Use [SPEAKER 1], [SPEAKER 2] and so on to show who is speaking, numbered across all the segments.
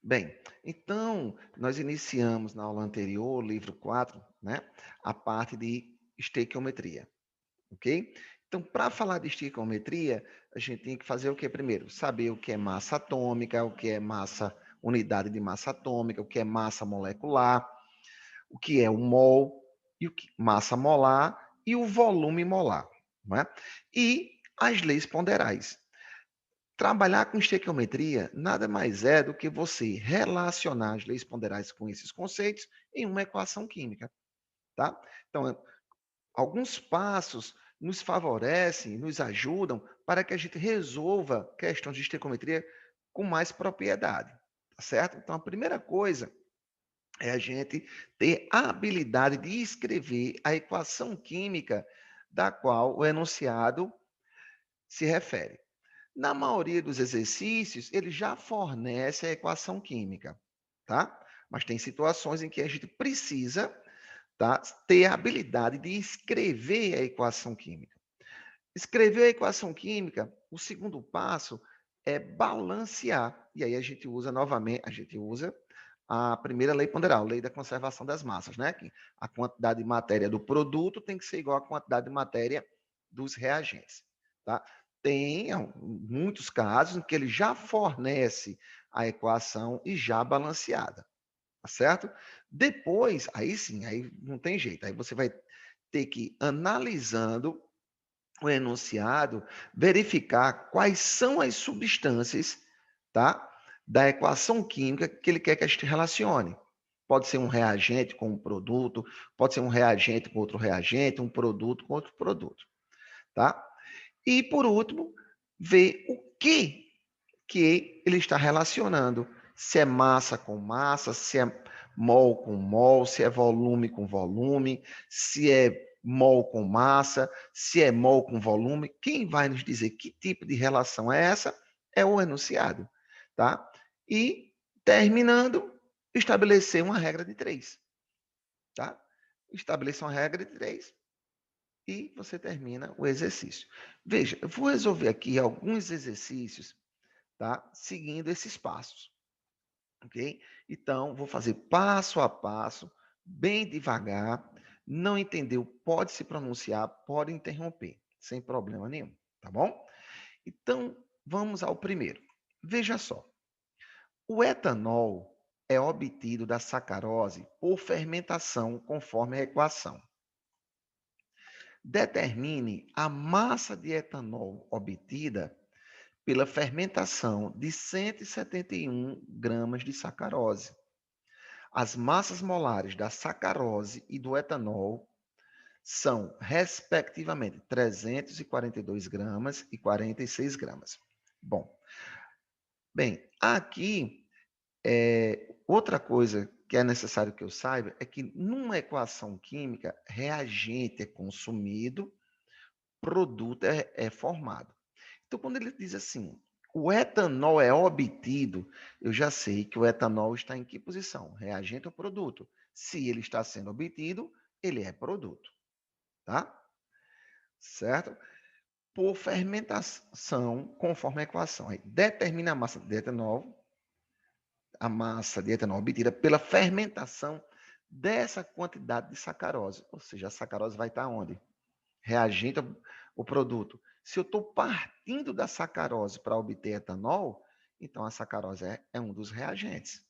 [SPEAKER 1] Bem, então, nós iniciamos na aula anterior, livro 4, né, a parte de estequiometria, ok? Então, para falar de estequiometria, a gente tem que fazer o que primeiro? Saber o que é massa atômica, o que é massa, unidade de massa atômica, o que é massa molecular, o que é o mol, e o que, massa molar e o volume molar, não é? E as leis ponderais. Trabalhar com estequiometria nada mais é do que você relacionar as leis ponderais com esses conceitos em uma equação química, tá? Então, alguns passos nos favorecem, nos ajudam para que a gente resolva questões de estequiometria com mais propriedade, tá certo? Então, a primeira coisa é a gente ter a habilidade de escrever a equação química da qual o enunciado se refere. Na maioria dos exercícios, ele já fornece a equação química, tá? Mas tem situações em que a gente precisa, tá, ter a habilidade de escrever a equação química. Escrever a equação química, o segundo passo é balancear. E aí a gente usa novamente, a gente usa a primeira lei ponderal, lei da conservação das massas, né? Que a quantidade de matéria do produto tem que ser igual à quantidade de matéria dos reagentes, tá? Tem muitos casos em que ele já fornece a equação e já balanceada, tá certo? Depois, aí sim, aí não tem jeito, aí você vai ter que ir analisando o enunciado, verificar quais são as substâncias, tá? Da equação química que ele quer que a gente relacione. Pode ser um reagente com um produto, pode ser um reagente com outro reagente, um produto com outro produto, tá? E por último, ver o que ele está relacionando. Se é massa com massa, se é mol com mol, se é volume com volume, se é mol com massa, se é mol com volume. Quem vai nos dizer que tipo de relação é essa? É o enunciado, tá? E, terminando, estabelecer uma regra de três, tá? Estabelecer uma regra de três e você termina o exercício. Veja, eu vou resolver aqui alguns exercícios, tá? Seguindo esses passos, ok? Então, vou fazer passo a passo, bem devagar. Não entendeu, pode se pronunciar, pode interromper, sem problema nenhum, tá bom? Então, vamos ao primeiro. Veja só, o etanol é obtido da sacarose por fermentação, conforme a equação. Determine a massa de etanol obtida pela fermentação de 171 gramas de sacarose. As massas molares da sacarose e do etanol são, respectivamente, 342 gramas e 46 gramas. Bom, bem, aqui, outra coisa que é necessário que eu saiba é que numa equação química, reagente é consumido, produto é formado. Então, quando ele diz assim, o etanol é obtido, eu já sei que o etanol está em que posição? Reagente ou produto? Se ele está sendo obtido, ele é produto, tá? Certo? Por fermentação, conforme a equação. Aí, determina a massa de etanol obtida pela fermentação dessa quantidade de sacarose. Ou seja, a sacarose vai estar onde? Reagente o produto. Se eu estou partindo da sacarose para obter etanol, então a sacarose é um dos reagentes,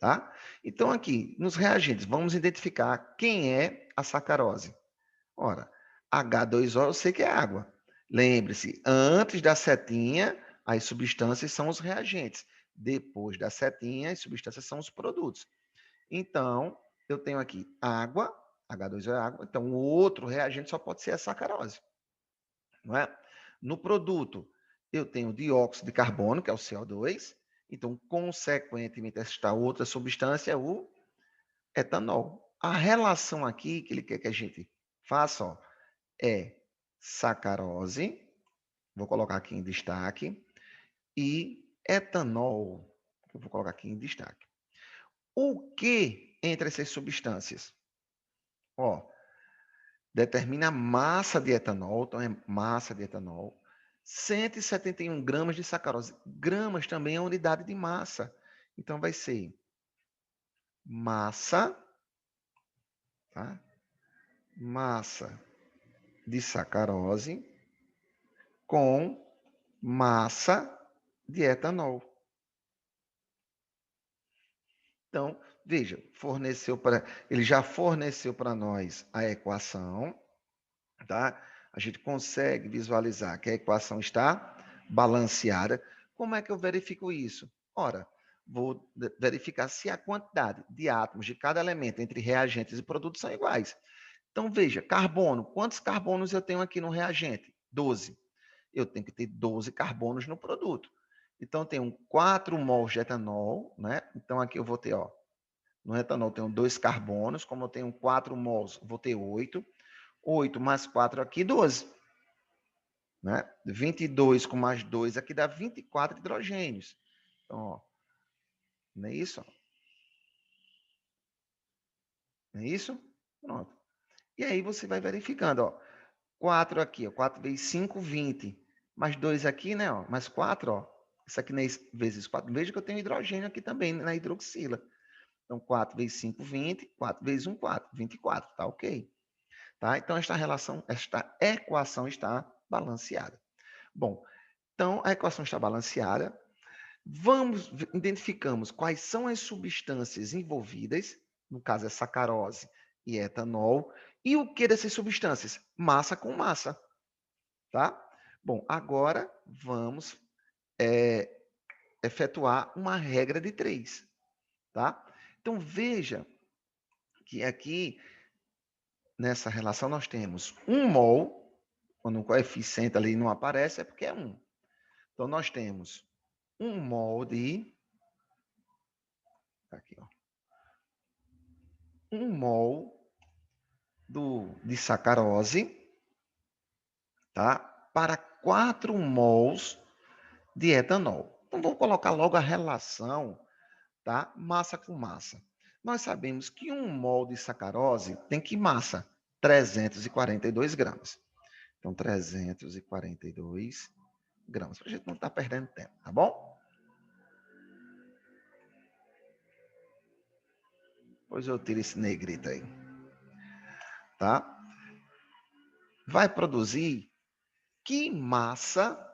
[SPEAKER 1] tá? Então aqui, nos reagentes, vamos identificar quem é a sacarose. Ora, H2O eu sei que é água. Lembre-se, antes da setinha, as substâncias são os reagentes. Depois da setinha, as substâncias são os produtos. Então, eu tenho aqui água, H2O é água, então o outro reagente só pode ser a sacarose, não é? No produto, eu tenho dióxido de carbono, que é o CO2, então, consequentemente, esta outra substância é o etanol. A relação aqui que ele quer que a gente faça, ó, é sacarose, vou colocar aqui em destaque, e etanol, que eu vou colocar aqui em destaque. O que entre essas substâncias? Ó, determina a massa de etanol, então é massa de etanol, 171 gramas de sacarose. Gramas também é unidade de massa. Então, vai ser massa, tá? Massa de sacarose com massa de etanol. Então, veja, ele já forneceu para nós a equação, tá? A gente consegue visualizar que a equação está balanceada. Como é que eu verifico isso? Ora, vou verificar se a quantidade de átomos de cada elemento entre reagentes e produtos são iguais. Então, veja, carbono. Quantos carbonos eu tenho aqui no reagente? 12. Eu tenho que ter 12 carbonos no produto. Então, eu tenho 4 mols de etanol, né? Então, aqui eu vou ter, ó, no etanol eu tenho 2 carbonos, como eu tenho 4 mols, vou ter 8. 8 mais 4 aqui, 12. Né? 22 com mais 2 aqui dá 24 hidrogênios. Então, ó, não é isso? Não é isso? Pronto. E aí você vai verificando, ó. 4 aqui, ó, 4 vezes 5, 20. Mais 2 aqui, né? Ó, mais 4, ó. Isso aqui não é vezes 4. Veja que eu tenho hidrogênio aqui também na hidroxila. Então, 4 vezes 5, 20. 4 vezes 1, 4. 24, tá ok. Tá? Então, esta equação está balanceada. Bom, então a equação está balanceada. Identificamos quais são as substâncias envolvidas, no caso é sacarose e etanol, e o que dessas substâncias? Massa com massa, tá? Bom, agora vamos efetuar uma regra de 3, tá? Então veja que aqui nessa relação nós temos 1 mol, quando o coeficiente ali não aparece é porque é 1. Então nós temos 1 mol de aqui, ó. 1 mol de sacarose, tá? Para 4 mols de etanol. Então, vou colocar logo a relação, tá? Massa com massa. Nós sabemos que 1 mol de sacarose tem que massa? 342 gramas. Então, 342 gramas. Para a gente não estar perdendo tempo, tá bom? Pois eu tiro esse negrito aí. Tá? Vai produzir que massa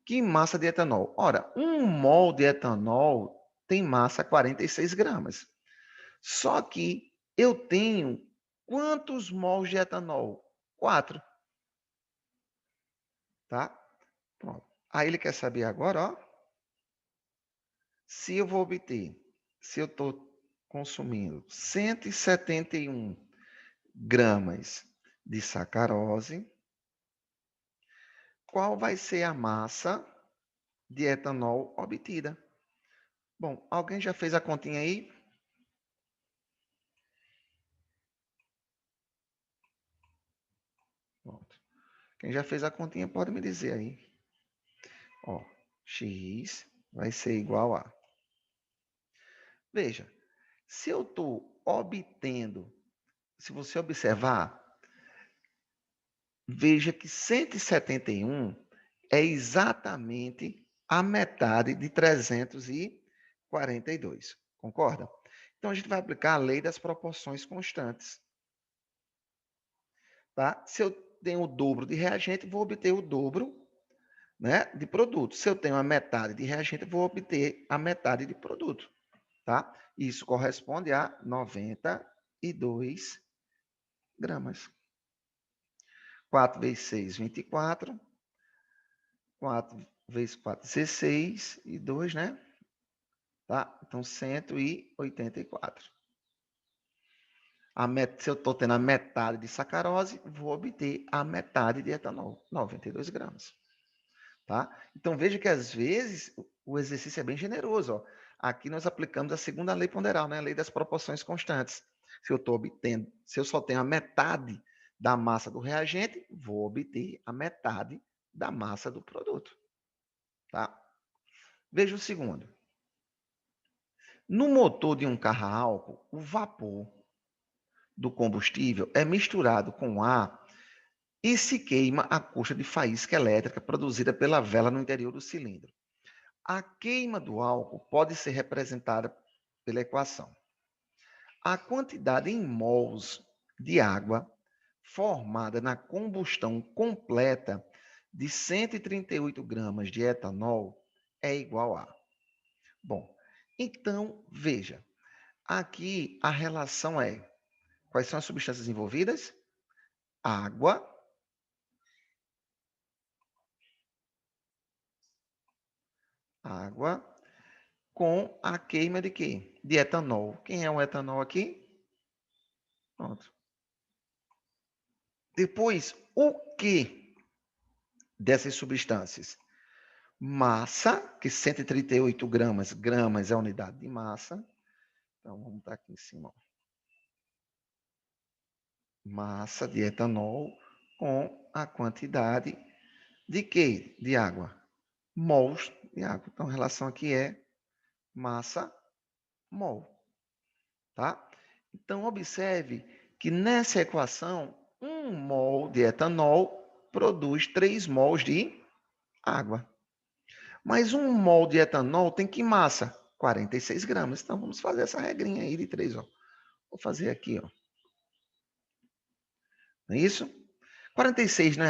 [SPEAKER 1] de etanol? Ora, 1 mol de etanol tem massa 46 gramas. Só que eu tenho quantos mols de etanol? 4. Tá? Pronto. Aí ele quer saber agora, ó, se eu vou obter, se eu estou consumindo 171 gramas de sacarose, qual vai ser a massa de etanol obtida? Bom, alguém já fez a continha aí? Pronto. Quem já fez a continha pode me dizer aí. Ó, x vai ser igual a... Veja, se eu estou obtendo, se você observar, veja que 171 é exatamente a metade de 342. Concorda? Então, a gente vai aplicar a lei das proporções constantes. Tá? Se eu tenho o dobro de reagente, vou obter o dobro, né, de produto. Se eu tenho a metade de reagente, vou obter a metade de produto. Tá? Isso corresponde a 92 gramas. 4 vezes 6, 24. 4 vezes 4, 16. E 2, né? Tá? Então, 184. Se eu estou tendo a metade de sacarose, vou obter a metade de etanol, 92 gramas. Tá? Então, veja que, às vezes, o exercício é bem generoso. Ó. Aqui nós aplicamos a segunda lei ponderal, né? A lei das proporções constantes. Se eu estou obtendo, se eu só tenho a metade da massa do reagente, vou obter a metade da massa do produto. Tá? Veja o segundo. No motor de um carro a álcool, o vapor do combustível é misturado com ar e se queima à custa de faísca elétrica produzida pela vela no interior do cilindro. A queima do álcool pode ser representada pela equação. A quantidade em mols de água formada na combustão completa de 138 gramas de etanol é igual a... Bom, então, veja, aqui a relação é, quais são as substâncias envolvidas? Água, água com a queima de quê? De etanol. Quem é o etanol aqui? Pronto. Depois, o que dessas substâncias? Massa, que 138 gramas, gramas é a unidade de massa. Então, vamos estar aqui em cima. Ó. Massa de etanol com a quantidade de quê? De água. Mols de água. Então, a relação aqui é massa, mol. Tá? Então, observe que nessa equação, 1 mol de etanol produz 3 mols de água. Mas 1 mol de etanol tem que massa? 46 gramas. Então, vamos fazer essa regrinha aí de 3. Ó. Vou fazer aqui. Ó. Não é isso? 46, né?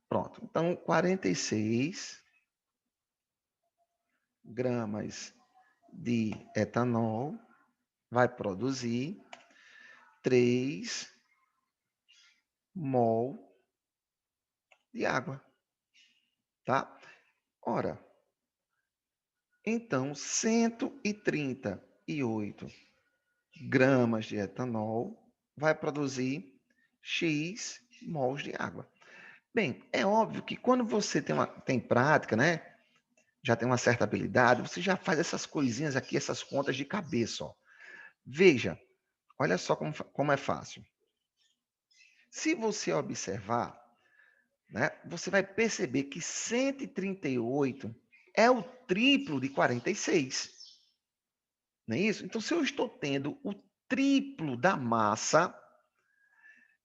[SPEAKER 1] Pronto. Então, 46 gramas de etanol vai produzir 3 mol de água. Tá? Ora, então 138 gramas de etanol vai produzir X mols de água. Bem, é óbvio que quando você tem prática, né? Já tem uma certa habilidade, você já faz essas coisinhas aqui, essas contas de cabeça. Ó. Veja, olha só como é fácil. Se você observar, né, você vai perceber que 138 é o triplo de 46. Não é isso? Então, se eu estou tendo o triplo da massa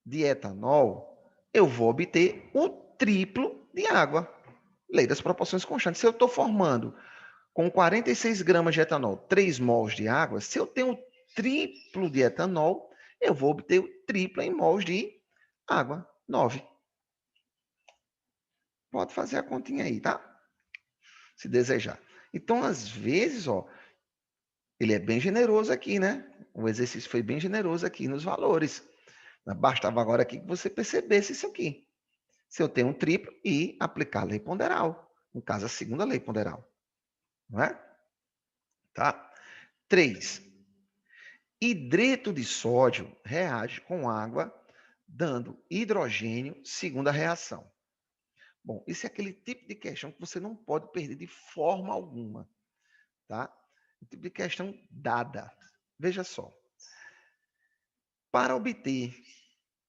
[SPEAKER 1] de etanol, eu vou obter o triplo de água. Lei das proporções constantes. Se eu estou formando com 46 gramas de etanol 3 mols de água, se eu tenho o triplo de etanol, eu vou obter o triplo em mols de água, 9. Pode fazer a continha aí, tá? Se desejar. Então, às vezes, ó, ele é bem generoso aqui, né? O exercício foi bem generoso aqui nos valores. Bastava agora aqui que você percebesse isso aqui. Se eu tenho um triplo e aplicar a lei ponderal. No caso, a segunda lei ponderal. Não é? Tá? 3. Hidreto de sódio reage com água, dando hidrogênio segundo a reação. Bom, isso é aquele tipo de questão que você não pode perder de forma alguma. Tá? O tipo de questão dada. Veja só. Para obter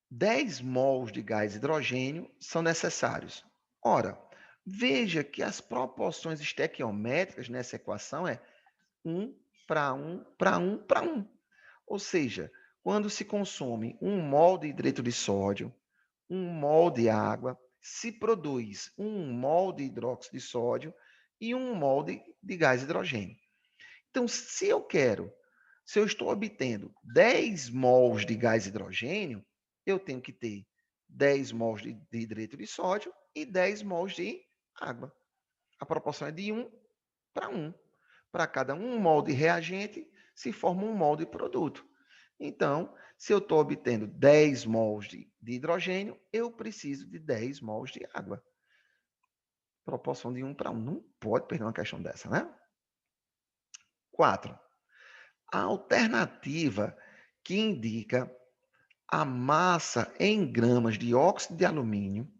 [SPEAKER 1] 10 mols de gás hidrogênio são necessários. Ora, veja que as proporções estequiométricas nessa equação é 1 para 1 para 1 para 1. Ou seja, quando se consome 1 mol de hidreto de sódio, 1 mol de água, se produz 1 mol de hidróxido de sódio e 1 mol de gás hidrogênio. Então, se eu estou obtendo 10 mols de gás hidrogênio, eu tenho que ter 10 mols de hidreto de sódio e 10 mols de água. A proporção é de 1 para 1. Para cada 1 mol de reagente, se forma 1 mol de produto. Então, se eu estou obtendo 10 mols de hidrogênio, eu preciso de 10 mols de água. Proporção de 1 para 1. Não pode perder uma questão dessa, né? 4. A alternativa que indica a massa em gramas de óxido de alumínio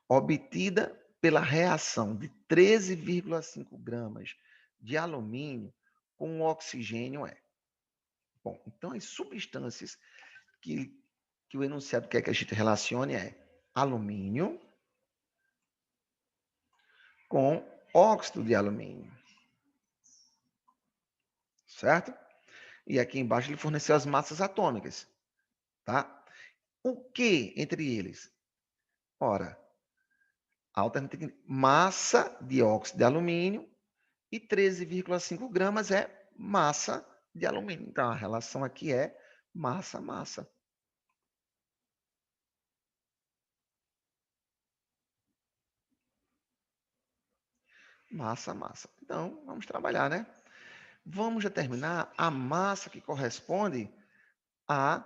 [SPEAKER 1] obtida pela reação de 13,5 gramas de alumínio com oxigênio é. Bom, então as substâncias que o enunciado quer que a gente relacione é alumínio com óxido de alumínio. Certo? E aqui embaixo ele forneceu as massas atômicas. Tá? O que entre eles? Ora, a alternativa massa de óxido de alumínio e 13,5 gramas é massa de alumínio. Então, a relação aqui é massa-massa. Massa-massa. Então, vamos trabalhar, né? Vamos determinar a massa que corresponde a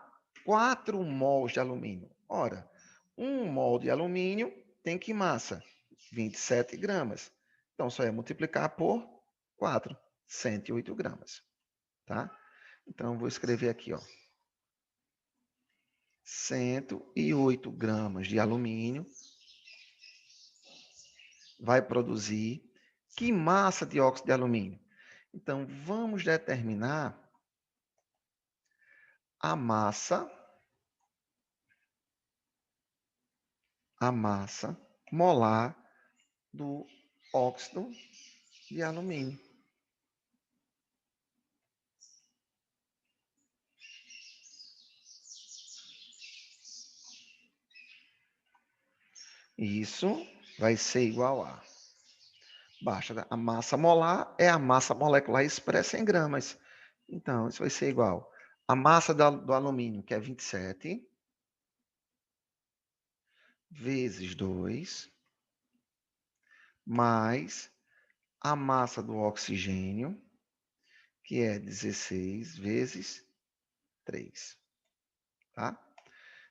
[SPEAKER 1] 4 mols de alumínio. Ora, 1 mol de alumínio tem que massa? 27 gramas. Então, só é multiplicar por 4, 108 gramas. Tá? Então, vou escrever aqui, ó. 108 gramas de alumínio vai produzir que massa de óxido de alumínio? Então, vamos determinar a massa molar do óxido de alumínio. Isso vai ser igual a... Baixa, a massa molar é a massa molecular expressa em gramas. Então, isso vai ser igual a massa do alumínio, que é 27, vezes 2, mais a massa do oxigênio, que é 16 vezes 3. Tá?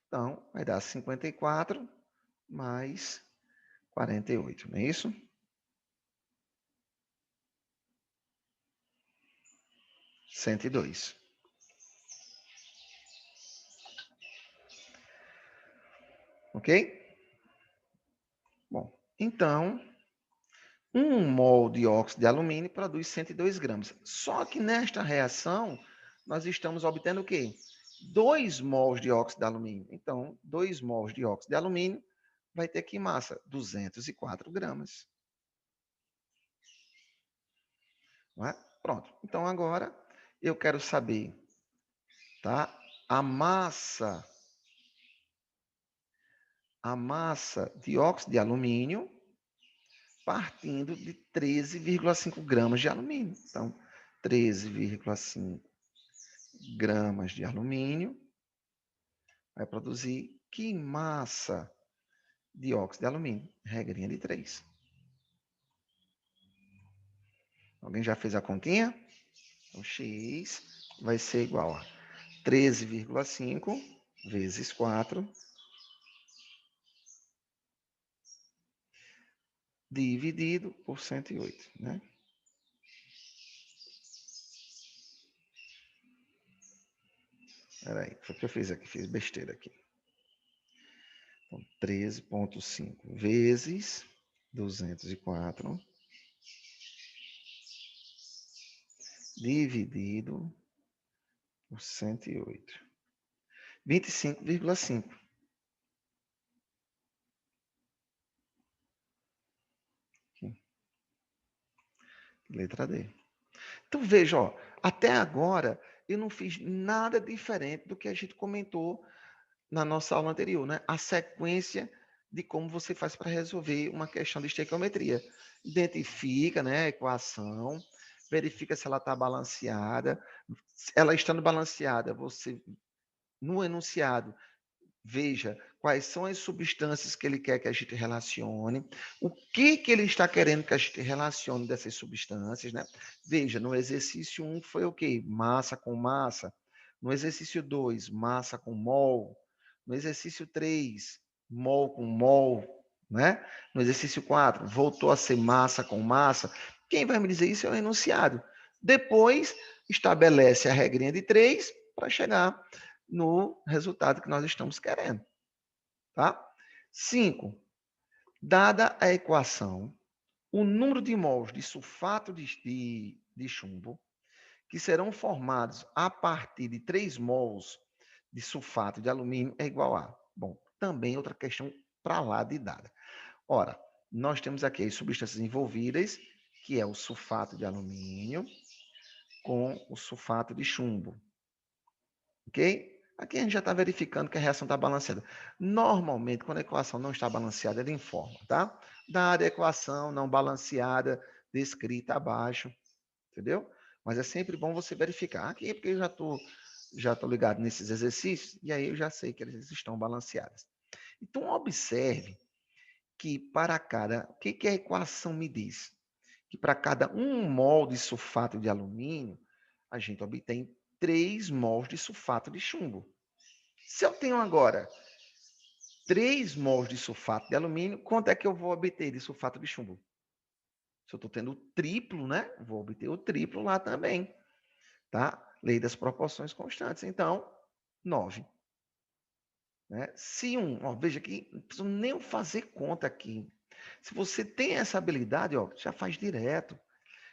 [SPEAKER 1] Então, vai dar 54 mais 48, não é isso? Cento e dois. Ok? Bom, então, 1 mol de óxido de alumínio produz 102 gramas. Só que nesta reação, nós estamos obtendo o quê? 2 mols de óxido de alumínio. Então, 2 mols de óxido de alumínio vai ter que massa? 204 gramas. Não é? Pronto. Então, agora, eu quero saber, tá? A massa de óxido de alumínio partindo de 13,5 gramas de alumínio. Então, 13,5 gramas de alumínio vai produzir que massa de óxido de alumínio? Regrinha de 3. Alguém já fez a continha? Então, X vai ser igual a 13,5 vezes 4 dividido por 108, né? Peraí, foi o que eu fiz aqui, fiz besteira aqui. Então, 13,5 vezes 204 dividido por 108. 25,5. Letra D. Então, veja, ó, até agora eu não fiz nada diferente do que a gente comentou na nossa aula anterior, né? A sequência de como você faz para resolver uma questão de estequiometria. Identifica, né, a equação, verifica se ela está balanceada. Ela estando balanceada, você, no enunciado, veja quais são as substâncias que ele quer que a gente relacione, o que ele está querendo que a gente relacione dessas substâncias, né? Veja, no exercício 1 foi o quê? Massa com massa. No exercício 2, massa com mol. No exercício 3, mol com mol, né? No exercício 4, voltou a ser massa com massa. Quem vai me dizer isso é o enunciado. Depois, estabelece a regrinha de 3 para chegar no resultado que nós estamos querendo. Tá? 5. Dada a equação, o número de mols de sulfato de chumbo que serão formados a partir de 3 mols de sulfato de alumínio é igual a... Bom, também outra questão para lá de dada. Ora, nós temos aqui as substâncias envolvidas, que é o sulfato de alumínio com o sulfato de chumbo. Ok? Aqui a gente já está verificando que a reação está balanceada. Normalmente, quando a equação não está balanceada, ele informa, tá? Dada a equação não balanceada, descrita abaixo, entendeu? Mas é sempre bom você verificar. Aqui é porque eu já tô ligado nesses exercícios, e aí eu já sei que eles estão balanceados. Então, observe que para cada... O que a equação me diz? Que para cada 1 mol de sulfato de alumínio, a gente obtém 3 mols de sulfato de chumbo. Se eu tenho agora 3 mols de sulfato de alumínio, quanto é que eu vou obter de sulfato de chumbo? Se eu estou tendo o triplo, né? Vou obter o triplo lá também, tá? Lei das proporções constantes. Então, 9. Né? Se veja aqui, não preciso nem fazer conta aqui. Se você tem essa habilidade, já faz direto.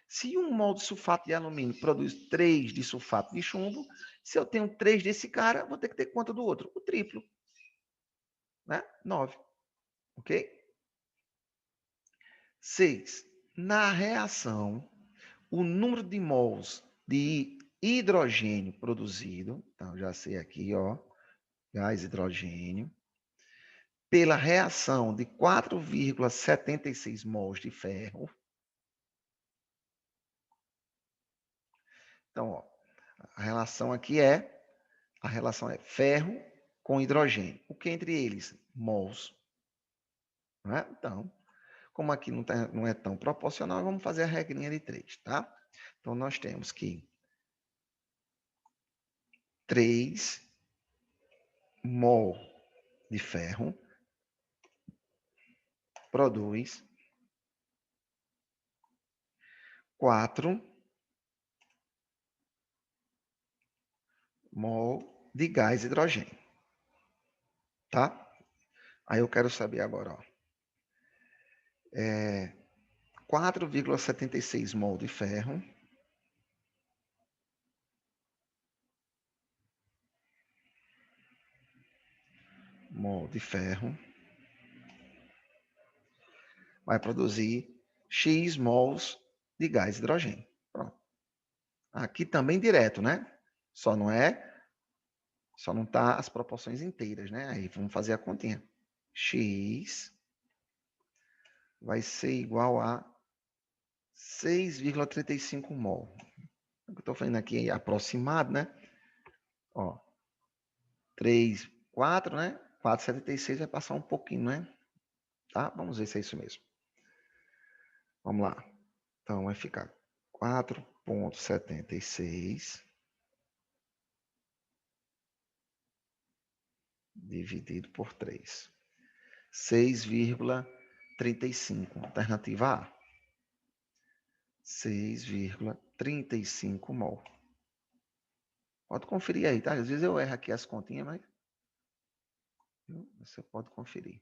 [SPEAKER 1] Se 1 mol de sulfato de alumínio produz 3 de sulfato de chumbo, se eu tenho 3 desse cara, vou ter que ter quanto do outro? O triplo. Né? 9. Ok? 6. Na reação, o número de mols de hidrogênio produzido, então já sei aqui, gás hidrogênio, pela reação de 4,76 mols de ferro. Então, a relação aqui a relação é ferro com hidrogênio. O que entre eles? Mols. Não é? Então, como aqui não é tão proporcional, vamos fazer a regrinha de 3, tá? Então, nós temos que 3 mol de ferro produz 4 mol de gás hidrogênio, tá? Aí eu quero saber agora, 4,76 mol de ferro vai produzir X mols de gás hidrogênio. Pronto. Aqui também direto, né? Só não tá as proporções inteiras, né? Aí vamos fazer a continha. X vai ser igual a 6,35 mol. Eu estou fazendo aqui aproximado, né? 3, 4, né? 4,76 vai passar um pouquinho, né? Tá? Vamos ver se é isso mesmo. Vamos lá. Então, vai ficar 4,76 dividido por 3. 6,35. Alternativa A. 6,35 mol. Pode conferir aí, tá? Às vezes eu erro aqui as continhas, mas você pode conferir.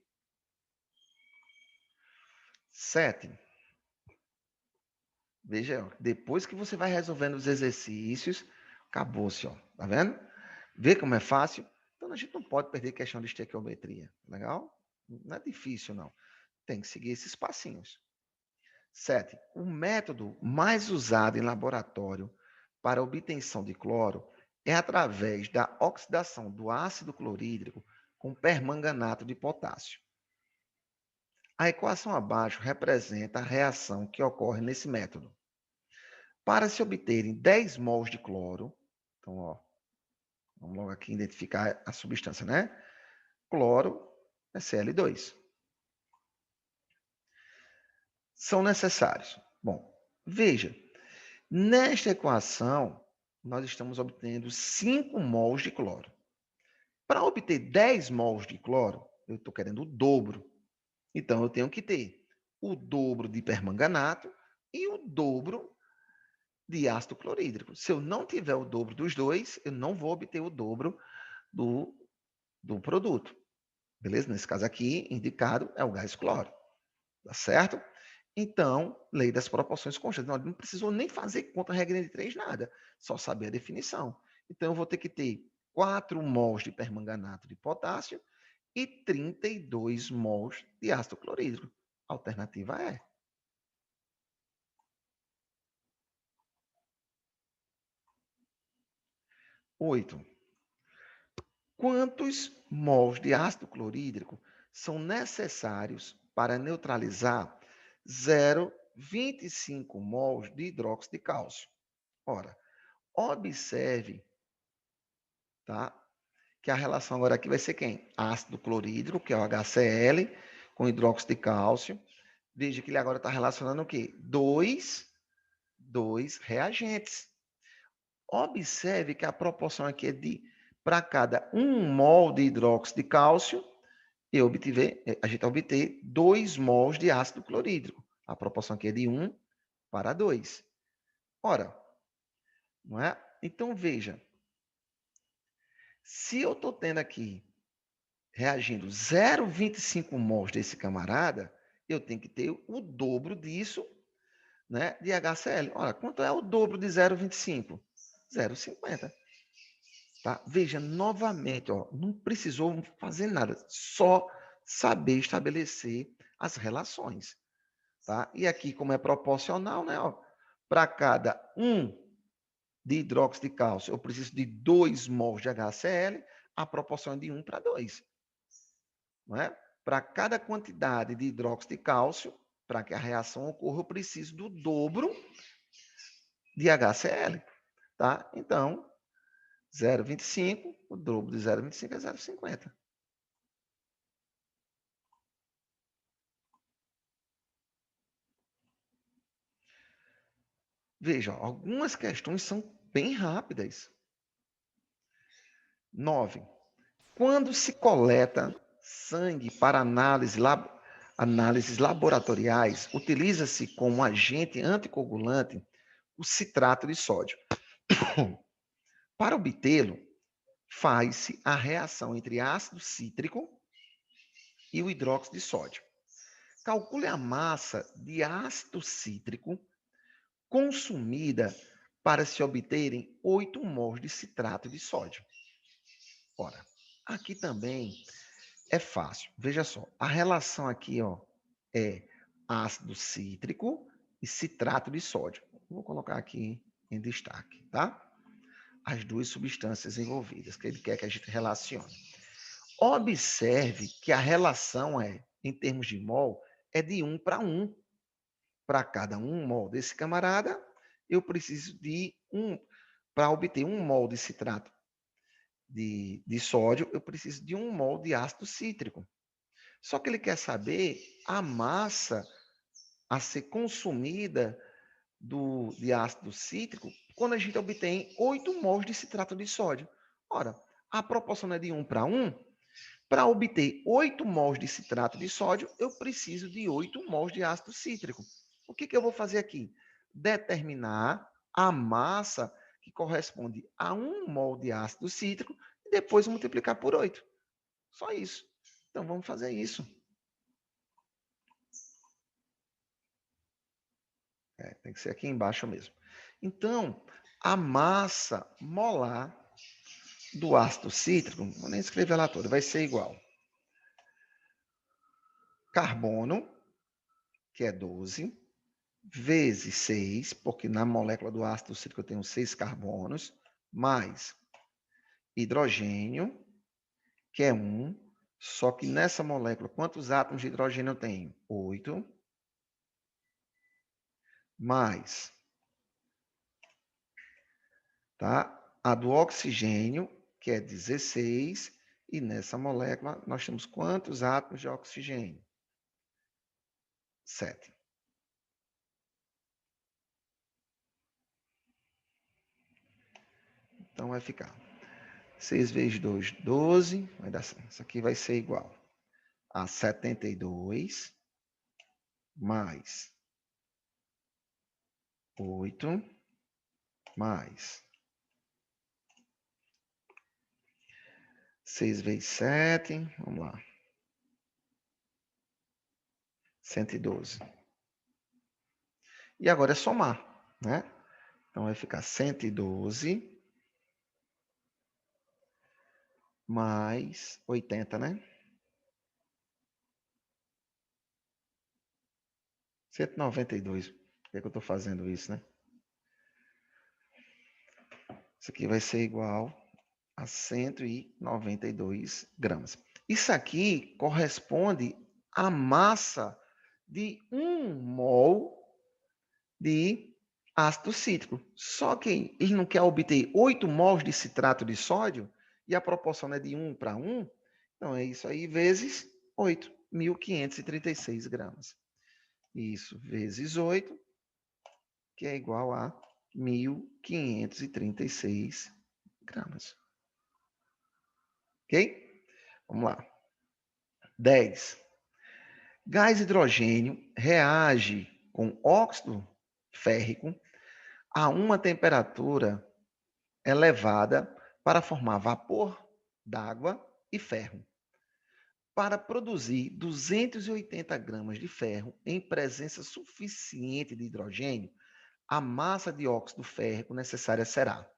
[SPEAKER 1] 7. Veja, depois que você vai resolvendo os exercícios, acabou-se, tá vendo? Vê como é fácil? Então a gente não pode perder questão de estequiometria, legal? Não é difícil, não. Tem que seguir esses passinhos. 7. O método mais usado em laboratório para obtenção de cloro é através da oxidação do ácido clorídrico com permanganato de potássio. A equação abaixo representa a reação que ocorre nesse método. Para se obterem 10 mols de cloro, então, vamos logo aqui identificar a substância, né? Cloro é Cl2. São necessários. Bom, veja, nesta equação, nós estamos obtendo 5 mols de cloro. Para obter 10 mols de cloro, eu estou querendo o dobro. Então, eu tenho que ter o dobro de permanganato e o dobro de ácido clorídrico. Se eu não tiver o dobro dos dois, eu não vou obter o dobro do produto. Beleza? Nesse caso aqui, indicado é o gás cloro. Tá certo? Então, lei das proporções constantes. Não precisou nem fazer conta regra de 3, nada. Só saber a definição. Então, eu vou ter que ter 4 mols de permanganato de potássio e 32 mols de ácido clorídrico. A alternativa é. 8. Quantos mols de ácido clorídrico são necessários para neutralizar 0,0 25 mols de hidróxido de cálcio. Ora, observe, tá? Que a relação agora aqui vai ser quem? Ácido clorídrico, que é o HCl, com hidróxido de cálcio. Veja que ele agora está relacionando o quê? Dois reagentes. Observe que a proporção aqui é de, para cada 1 mol de hidróxido de cálcio, a gente vai obter 2 mols de ácido clorídrico. A proporção aqui é de 1 para 2. Ora, não é? Então, veja, se eu estou tendo aqui reagindo 0,25 mols desse camarada, eu tenho que ter o dobro disso, né, de HCl. Olha, quanto é o dobro de 0,25? 0,50. Tá? Veja, novamente, ó, não precisou fazer nada, só saber estabelecer as relações. Tá? E aqui, como é proporcional, né, para cada 1 de hidróxido de cálcio, eu preciso de 2 mols de HCl, a proporção é de 1 para 2. Não é? Para cada quantidade de hidróxido de cálcio, para que a reação ocorra, eu preciso do dobro de HCl. Tá? Então, 0,25, o dobro de 0,25 é 0,50. Veja, algumas questões são bem rápidas. 9. Quando se coleta sangue para análises laboratoriais, utiliza-se como agente anticoagulante o citrato de sódio. Para obtê-lo, faz-se a reação entre ácido cítrico e o hidróxido de sódio. Calcule a massa de ácido cítrico consumida para se obterem 8 mols de citrato de sódio. Ora, aqui também é fácil. Veja só, a relação aqui, ó, é ácido cítrico e citrato de sódio. Vou colocar aqui em destaque, tá? As duas substâncias envolvidas que ele quer que a gente relacione. Observe que a relação em termos de mol, é de 1 para 1. Para cada 1 mol desse camarada, eu preciso de para obter 1 mol de citrato de sódio, eu preciso de 1 mol de ácido cítrico. Só que ele quer saber a massa a ser consumida de ácido cítrico quando a gente obtém 8 mols de citrato de sódio. Ora, a proporção é de 1 para 1. Para obter 8 mols de citrato de sódio, eu preciso de 8 mols de ácido cítrico. O que eu vou fazer aqui? Determinar a massa que corresponde a 1 mol de ácido cítrico e depois multiplicar por 8. Só isso. Então, vamos fazer isso. Tem que ser aqui embaixo mesmo. Então, a massa molar do ácido cítrico, não vou nem escrever ela toda, vai ser igual. Carbono, que é 12, vezes 6, porque na molécula do ácido cítrico eu tenho 6 carbonos, mais hidrogênio, que é 1, só que nessa molécula, quantos átomos de hidrogênio eu tenho? 8, mais, tá? A do oxigênio, que é 16, e nessa molécula nós temos quantos átomos de oxigênio? 7. Então vai ficar 6 vezes 2, 12. Vai dar, isso aqui vai ser igual a 72 mais 8 mais 6 vezes 7. Vamos lá. 112. E agora é somar, né? Então vai ficar 112 mais 80, né? 192. Por que eu estou fazendo isso, né? Isso aqui vai ser igual a 192 gramas. Isso aqui corresponde à massa de 1 mol de ácido cítrico. Só que ele não quer obter 8 mols de citrato de sódio e a proporção é de 1 para 1. Então, é isso aí vezes 8, 1.536 gramas. Isso vezes 8, que é igual a 1.536 gramas. Ok? Vamos lá. 10. Gás hidrogênio reage com óxido férrico a uma temperatura elevada para formar vapor d'água e ferro. Para produzir 280 gramas de ferro em presença suficiente de hidrogênio, a massa de óxido férrico necessária será.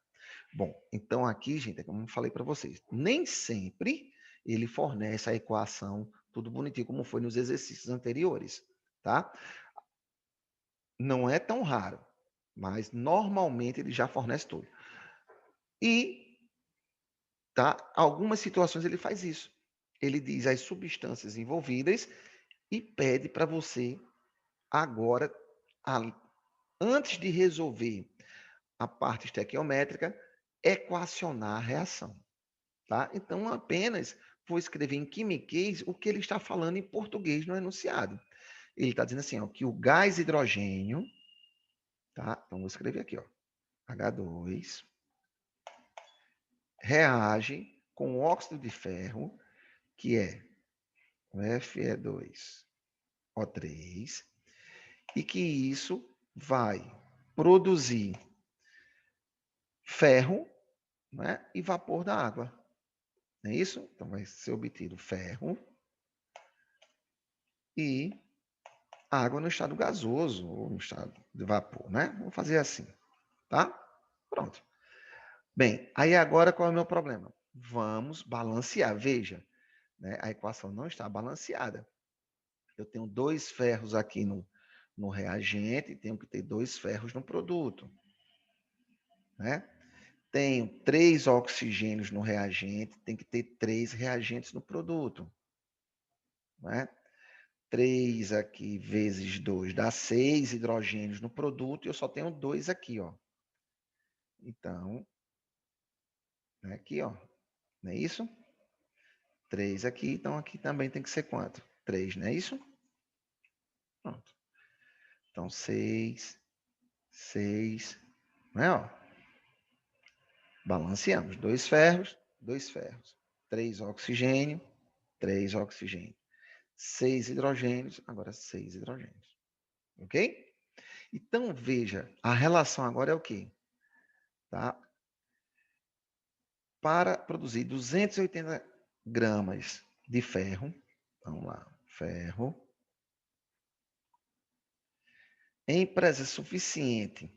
[SPEAKER 1] Bom, então aqui, gente, como eu falei para vocês, nem sempre ele fornece a equação tudo bonitinho como foi nos exercícios anteriores, tá? Não é tão raro, mas normalmente ele já fornece tudo. E, tá, algumas situações ele faz isso. Ele diz as substâncias envolvidas e pede para você agora, antes de resolver a parte estequiométrica, equacionar a reação. Tá? Então, apenas vou escrever em quimiquês o que ele está falando em português no enunciado. Ele está dizendo assim, ó, que o gás hidrogênio, tá? Então, vou escrever aqui, ó, H2, reage com o óxido de ferro, que é o Fe2O3, e que isso vai produzir ferro, né, e vapor da água. Não é isso? Então, vai ser obtido ferro e água no estado gasoso, ou no estado de vapor, né? Vamos fazer assim, tá? Pronto. Bem, aí agora qual é o meu problema? Vamos balancear. Veja, né, a equação não está balanceada. Eu tenho 2 ferros aqui no reagente, tenho que ter 2 ferros no produto. Né? Tenho 3 oxigênios no reagente, tem que ter 3 reagentes no produto. Né? 3 aqui vezes 2 dá 6 hidrogênios no produto e eu só tenho 2 aqui, ó. Então, né, aqui, ó, não é isso? 3 aqui, então aqui também tem que ser quanto? 3, não é isso? Pronto. Então, 6, 6, né, ó. Balanceamos. 2 ferros, 2 ferros. 3 oxigênio, 3 oxigênio. 6 hidrogênios, agora 6 hidrogênios. Ok? Então, veja, a relação agora é o quê? Tá? Para produzir 280 gramas de ferro, vamos lá, ferro, em presença suficiente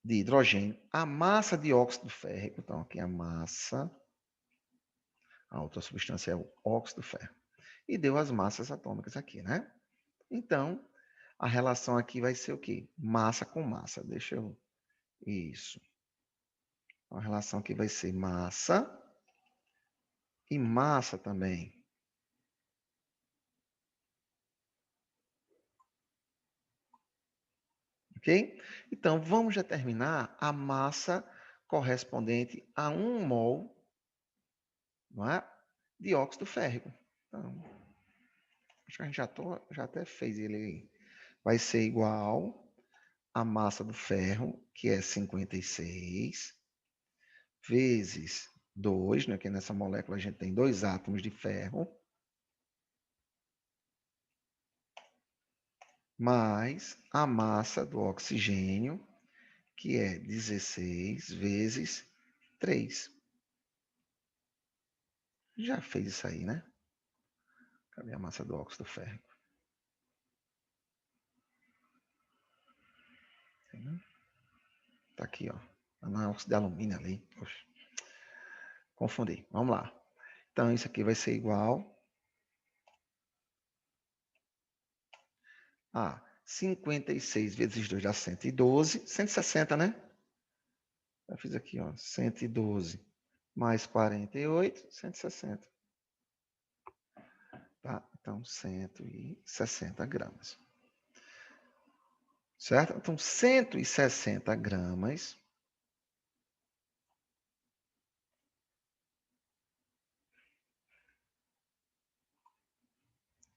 [SPEAKER 1] de hidrogênio, a massa de óxido férrico, então aqui a massa, a outra substância é o óxido férrico, e deu as massas atômicas aqui, né? Então, a relação aqui vai ser o quê? Massa com massa. Deixa eu... Isso. A relação aqui vai ser massa e massa também. Ok? Então, vamos determinar a massa correspondente a 1 mol, não é, de óxido férrico. Então, acho que a gente já até fez ele aí. Vai ser igual a massa do ferro, que é 56, vezes 2, né, que nessa molécula a gente tem 2 átomos de ferro, mais a massa do oxigênio, que é 16 vezes 3. Já fez isso aí, né? Cadê a massa do óxido férrico? Tá aqui, ó. Não é óxido de alumínio ali. Poxa. Confundi. Vamos lá. Então, isso aqui vai ser igual a 56 vezes 2 dá 112. 160, né? Eu fiz aqui, ó. 112 mais 48, 160. Tá? Então, 160 gramas. certo? Então, 160 gramas.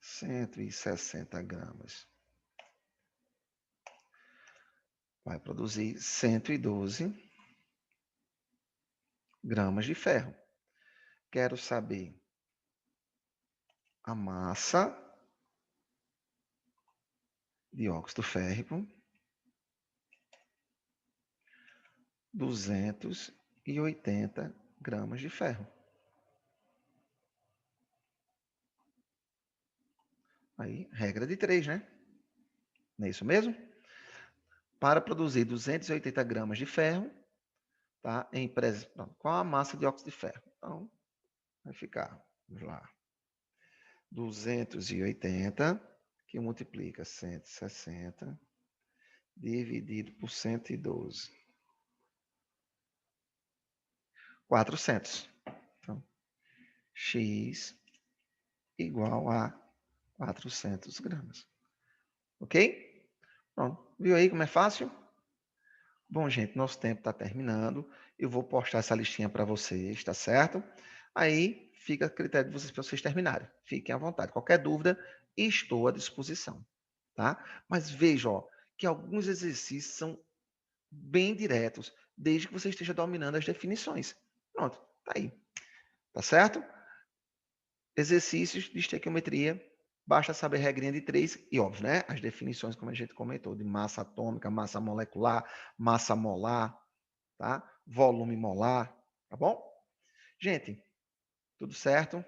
[SPEAKER 1] Cento e sessenta gramas. Vai produzir 112 gramas de ferro. Quero saber a massa de óxido férrico. 280 gramas de ferro. Aí, regra de 3, né? Não é isso mesmo? Para produzir 280 gramas de ferro, tá? Qual a massa de óxido de ferro? Então, vai ficar, vamos lá, 280, que multiplica 160, dividido por 112. 400. Então, X igual a 400 gramas. Ok? Pronto. Viu aí como é fácil? Bom, gente, nosso tempo está terminando. Eu vou postar essa listinha para vocês, tá certo? Aí fica a critério de vocês para vocês terminarem. Fiquem à vontade. Qualquer dúvida, estou à disposição, tá? Mas veja, ó, que alguns exercícios são bem diretos, desde que você esteja dominando as definições. Pronto, tá aí. Tá certo? Exercícios de estequiometria, basta saber a regrinha de 3 e, óbvio, né? As definições, como a gente comentou, de massa atômica, massa molecular, massa molar, tá? Volume molar, tá bom? Gente, tudo certo?